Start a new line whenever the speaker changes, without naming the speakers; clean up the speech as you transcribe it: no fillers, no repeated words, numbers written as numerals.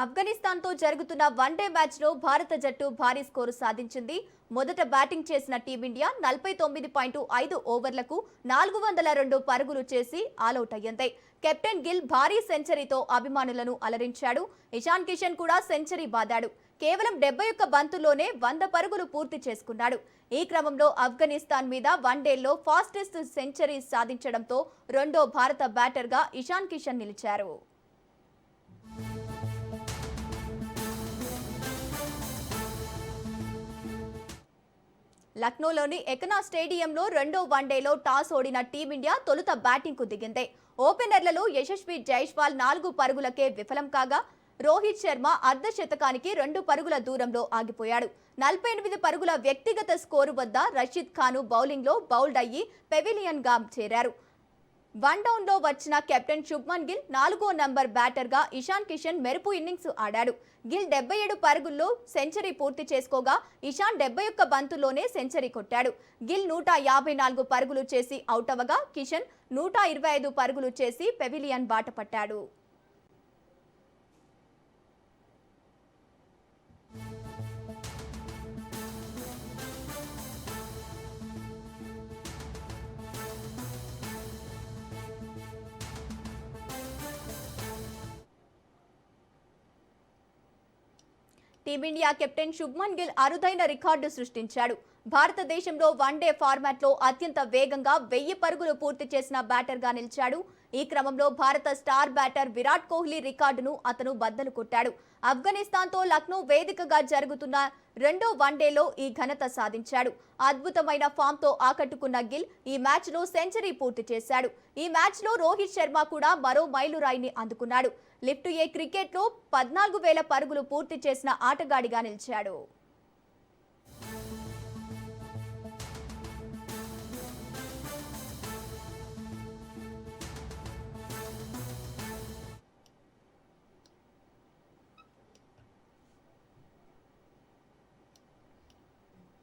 ఆఫ్ఘనిస్తాన్తో జరుగుతున్న వన్డే మ్యాచ్లో భారత జట్టు భారీ స్కోరు సాధించింది. మొదట బ్యాటింగ్ చేసిన టీమిండియా 49.5 ఓవర్లకు 402 పరుగులు చేసి ఆలౌట్ అయ్యింది. కెప్టెన్ గిల్ భారీ సెంచరీతో అభిమానులను అలరించాడు. ఇషాన్ కిషన్ కూడా సెంచరీ బాదాడు. కేవలం 71 బంతుల్లోనే 100 పరుగులు పూర్తి చేసుకున్నాడు. ఈ క్రమంలో ఆఫ్ఘనిస్తాన్ మీద వన్డేల్లో ఫాస్టెస్ట్ సెంచరీ సాధించడంతో రెండో భారత బ్యాటర్గా ఇషాన్ కిషన్ నిలిచారు. లక్నోలోని ఎకనా స్టేడియంలో రెండో వన్డేలో టాస్ ఓడిన టీమిండియా తొలుత బ్యాటింగ్కు దిగింది. ఓపెనర్లలో యశస్వి జైస్వాల్ 4 పరుగులకే విఫలం కాగా రోహిత్ శర్మ అర్ధశతకానికి 2 పరుగుల దూరంలో ఆగిపోయాడు. 48 పరుగుల వ్యక్తిగత స్కోరు వద్ద రషీద్ ఖాన్ బౌలింగ్లో బౌల్డ్ అయ్యి పెవిలియన్గా చేరారు. వన్ డౌన్లో వచ్చిన కెప్టెన్ శుభ్మన్ గిల్ 4వ నంబర్ బ్యాటర్గా ఇషాన్ కిషన్ మెరుపు ఇన్నింగ్స్ ఆడాడు. గిల్ 77 పరుగుల్లో సెంచరీ పూర్తి చేసుకోగా ఇషాన్ 71 బంతుల్లోనే సెంచరీ కొట్టాడు. గిల్ 154 పరుగులు చేసి అవుట్ అవ్వగా కిషన్ 125 పరుగులు చేసి పెవిలియన్ బాట పట్టాడు. టీమిండియా కెప్టెన్ శుభ్మన్ గిల్ అరుదైన రికార్డు సృష్టించాడు. భారతదేశంలో వన్డే ఫార్మాట్లో అత్యంత వేగంగా 1000 పరుగులు పూర్తి చేసిన బ్యాటర్గా నిలిచాడు. ఈ క్రమంలో భారత స్టార్ బ్యాటర్ విరాట్ కోహ్లీ రికార్డును అతను బద్దలు కొట్టాడు. ఆఫ్ఘనిస్తాన్తో లక్నో వేదికగా జరుగుతున్న రెండో వన్డేలో ఈ ఘనత సాధించాడు. అద్భుతమైన ఫామ్తో ఆకట్టుకున్న గిల్ ఈ మ్యాచ్లో సెంచరీ పూర్తి చేశాడు. ఈ మ్యాచ్లో రోహిత్ శర్మ కూడా మరో మైలురాయిని అందుకున్నాడు. లిఫ్ట్ ఏ క్రికెట్లో 14,000 పరుగులు పూర్తి చేసిన ఆటగాడిగా నిలిచాడు.